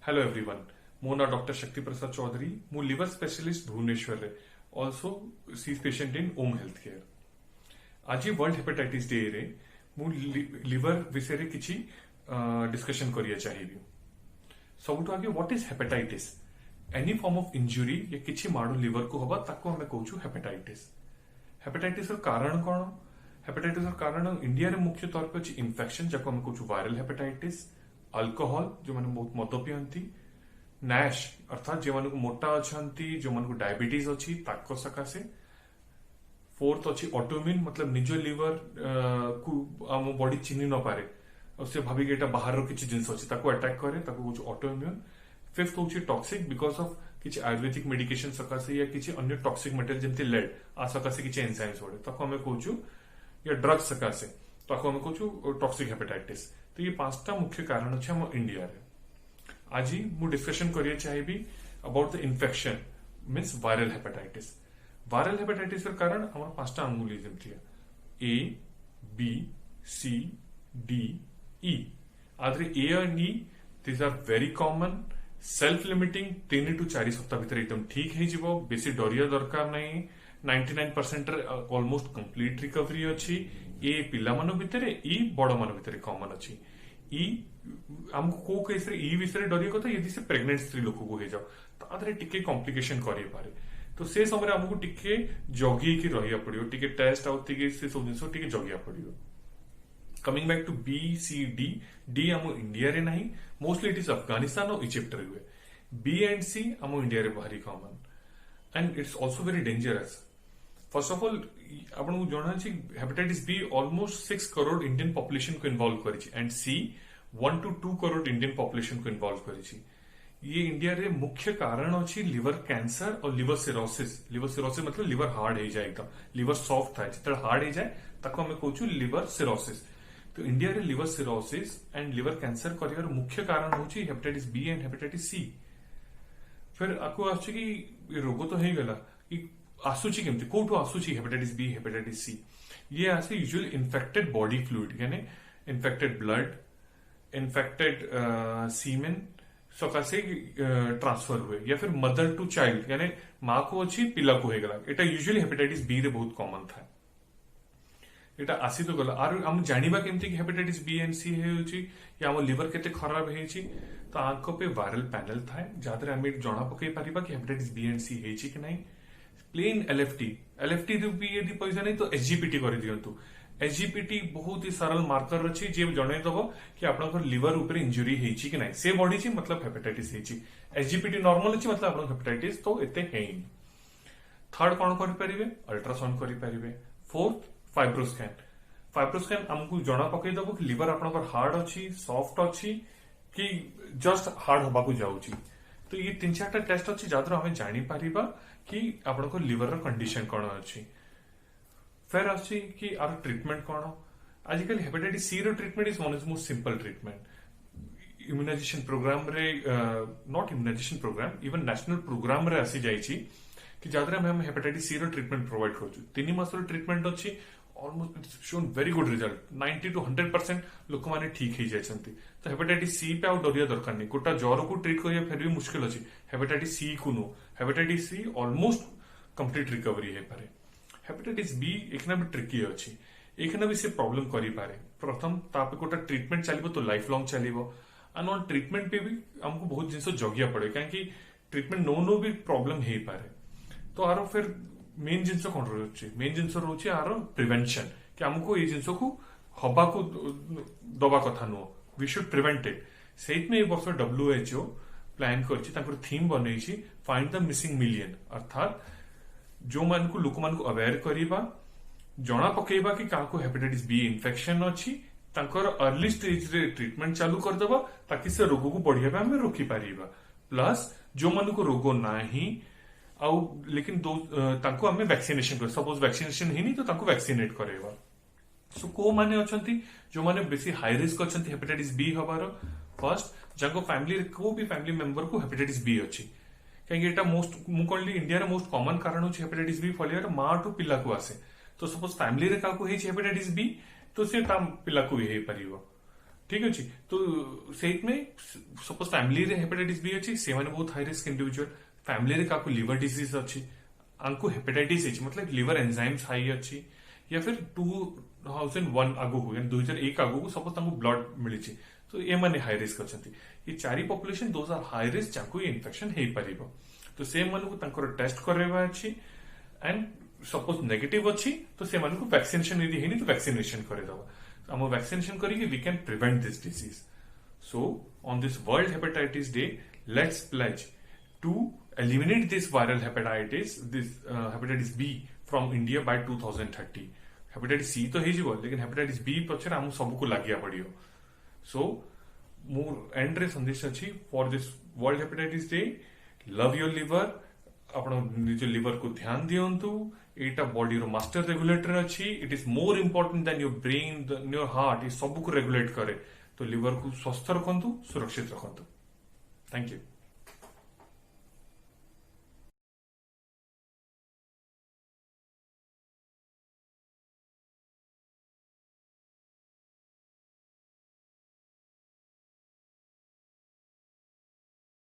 Hello everyone, मो ना doctor शक्ति प्रसाद चौधरी। मु लिवर स्पेशलिस्ट भुवनेश्वर रे, also see patient in Om health care. आज वर्ल्ड हेपेटाइटिस डे रे मु लिवर विषय रे किछि डिस्कशन करिया चाहिए। सबुठ आगे what is hepatitis? Any form of injury या किछि माड़ो लिवर को हबा ताको हमें कहूछु हेपेटाइटिस। हेपेटाइटिस रो कारण कोन? हेपेटाइटिस रो कारण इंडिया रे मुख्य तौर पे अछि इन्फेक्शन जाको हमें कहूछु वायरल हेपेटाइटिस, अल्कोहल जो माने बहुत मद पियंती, नैश अर्थात जो मानक मोटा अच्छी, जो मानक डायबिटीज अच्छी ताको सकाशे। फोर्थ अच्छी ऑटोइम्यून, मतलब निज लिवर को आम बॉडी चिन्ह न पारे और से भाभी कि बाहर किसी जिनस अच्छी ताको अटैक करे, ताको कुछ ऑटोइम्यून। फिफ्थ होची टॉक्सिक, बिकॉज ऑफ किसी आयुर्वेदिक मेडिकेशन सकाशे या किसी अन्य टॉक्सिक मटेरियल जमती लेड आ सकाशे किसी एंजाइम्स बड़े ताको हमें कहूछु, या ड्रग्स सकाशे ताको हमें कहूछु टॉक्सिक हेपेटाइटिस। तो ये पांचटा मुख्य कारण अच्छे हम इंडिया रे। आज मु डिस्कशन करिए चाहिए about the infection means viral hepatitis. Viral hepatitis का कारण हमारा पांचटा अंगुली जमती है, A B C D E. आदरे ए और E this are very common, self limiting. 3 to 4 सप्ताह भीतर एकदम ठीक है जीवो, बेसी डरिया दरकार नहीं। 99% ऑलमोस्ट कंप्लीट रिकवरी अच्छी। ए पिला मान भितर, ई बड़ मान भितर कॉमन अच्छी। ई हमको को केस रे ई विषय डरिया कथा यदि से प्रेग्नेंट स्त्री लोक को हो जाओ तादरे टिके कॉम्प्लिकेशन करे पारे। तो से समय हमको टिके जगी की रहिया पड़ियो, टिके टेस्ट आउट टिके से सब जिंस टिके जगिया पड़ियो। Coming back to B C D, D हम इंडिया रे नहीं, मोस्टली इट इज अफगानिस्तान और इजिप्ट रे हुए। बी एंड सी हम इंडिया रे भारी common and it's also very dangerous. First of all आपको जना hepatitis B almost 6 crore Indian population को इन्वॉल्व करी, and C 1 to 2 crore Indian population को इन्वॉल्व करी। ये इंडिया रे मुख्य कारण अच्छी लिवर कैंसर और लिवर सिरोसिस। लिवर सिरोसिस मतलब लिवर हार्ड हो जाए, एकदम लिवर सॉफ्ट था जिते हार्ड हो जाए ताको हमें कहूँ लिवर सिरोसिस। तो इंडिया रे liver cirrhosis and liver cancer कर मुख्य कारण हूँ hepatitis B and hepatitis C. फिर आपको आसुची रोग तो हो गला कि आसूची केमती कोठू आसूची हेपेटाइटिस बी हेपेटाइटिस सी। ये आसे यूजुअली इन्फेक्टेड बॉडी फ्लूइड यानी इन्फेक्टेड ब्लड, इन्फेक्टेड सीमेन सकाशे ट्रांसफर हुए, या फिर मदर टू चाइल्ड यानी माँ को अच्छी पिला को हो गला। एटा यूजुअली हेपेटाइटिस बी रे बहुत कॉमन था। एटा आसी तो गला आर हम जानिबा केमती हेपेटाइटिस बी एंड सी हेउची या हम लिवर केते खराब हेची। तो आंख पे वायरल पैनल था जादरे हम जना पकई पारिबा कि हेपेटाइटिस बी एंड सी हेची कि नहीं। प्लेन एलएफटी भी यदि पैसा नहीं तो एसजीपीटी कर दिंतु। एसजीपीटी बहुत ही सरल मार्कर अच्छी जे जनईदब कि आपनकर लिवर ऊपर इंजुरी हेची कि नहीं, से बढ़ी मतलब हेपेटाइटिस हेची। एसजीपीटी नॉर्मल अच्छी मतलब आपन हेपेटाइटिस तो एते हेनी। थर्ड कौन करें? अल्ट्रासाउंड करें। Fourth fibroscan. फाइब्रोस्कैन हमको जना पकईदब कि लिवर आपनकर हार्ड अच्छी, सॉफ्ट अच्छी कि जस्ट हार्ड हवा को जाऊँगी। तो ये 3-4 टेस्ट अच्छी जहां हमें जापर कि आपको लिवर कंडीशन कौन अच्छी। फिर अच्छी कि आर ट्रीटमेंट कौन। आजिकल हेपेटाइटिस सी रो treatment is one is most simple treatment. Immunization program रे, not immunization program, even national program रे आसी जाइछि कि जहां हम हेपेटाइटिस सी रो ट्रीटमेंट प्रोवाइड करूँ। 3 मास ट्रीटमेंट अच्छी, almost shown very good result. 90 to 100% लोक मैंने ठीक हो जाती। तो हेपेटाइटिस सी पे आउ डरिया दरकार नहीं। गोटा ज्वर को ट्रीट करिया फिर भी मुश्किल अच्छी, हेपेटाइटिस सी को नु hepatitis C almost complete recovery है पारे। हेपेटाइटिस बी एकना भी ट्रिकी अच्छी, एकना भी से प्रॉब्लम करी पारे। प्रथम तापे गोटा ट्रीटमेंट चलिबो तो लाइफ लॉन्ग चलिबो। एंड ऑन ट्रीटमेंट पे भी हमको बहुत जिनस जगिया पड़े कहीं ट्रीटमेंट नो भी प्रॉब्लम हो पारे। तो आरो फिर मेन जिनस कौन रोचे? मेन जिनस रोचे आरो प्रिवेंशन, कि हमको ये जिनस को हवा को दबा कथा नुह, वी शुड प्रिवेंट इट। से वर्ष WHO प्लान कर थीम बनई फाइंड द मिसिंग मिलियन, अर्थात जो मान को लोक मान को अवेयर करवा, जना पकेबा कि काको हेपेटाइटिस बी इन्फेक्शन अच्छी, अर्ली स्टेज रे ट्रीटमेंट चालू करदबा ताकि से रोग को बढ़िया आम रोकी पारिबा। प्लस जो मान को रोग नाही आउ लेकिन तांको हमें वैक्सीनेशन कर, सपोज वैक्सीनेशन ही नहीं तो तांको वैक्सीनेट करेगा। सो को माने अछंती जो माने बेसी हाई रिस्क अछंती हेपेटाइटिस बी हबार। फर्स्ट जाको फैमिली को भी फैमिली मेंबर को हेपेटाइटिस बी अच्छी, कहीं एटा मोस्ट मु कहली इंडिया रे मोस्ट कॉमन कारण होची हेपेटाइटिस बी फलियर मां टू पिला को आसे। तो सपोज फैमिली रे काको हेची हेपेटाइटिस बी तो से ता पिला को हे परिबो। ठीक अच्छे तो से सपोज फैमिली रे हेपेटाइटिस बी अच्छी से बहुत हाई रिस्क इंडिविजुअल फैमिली रे काको लिवर डिजीज अच्छी आंको हेपेटाइटिस मतलब लिवर एंजाइम्स हाई अच्छी या फिर 2001 आगु 2001 आगु सपोज ब्लड मिली तो ये माने हाई रिस्क अच्छा ये चारि population those are high risk जाको इन्फेक्शन हो पार तो से टेस्ट करवा अच्छी एंड सपोज नेगेटिव अच्छी तो से वैक्सीनेशन यदि है तो वैक्सीनेशन करदेवा आम वैक्सीनेशन करके we can prevent this disease so on this world hepatitis day let's pledge to eliminate this viral hepatitis B from India by 2030 hepatitis C तो हो लेकिन हेपेटाइटिस बी पक्षे आम सबको लगे पड़ो सो मोर एंड रे संदेश अच्छी for this world hepatitis day love your liver आप निज लिवर को ध्यान दिंतु एटा बॉडी रो मास्टर रेगुलेटर अच्छी it is more important than your brain than your heart ये सबको रेगुलेट करे तो लिवर को स्वस्थ रखु सुरक्षित रखु थैंक यू।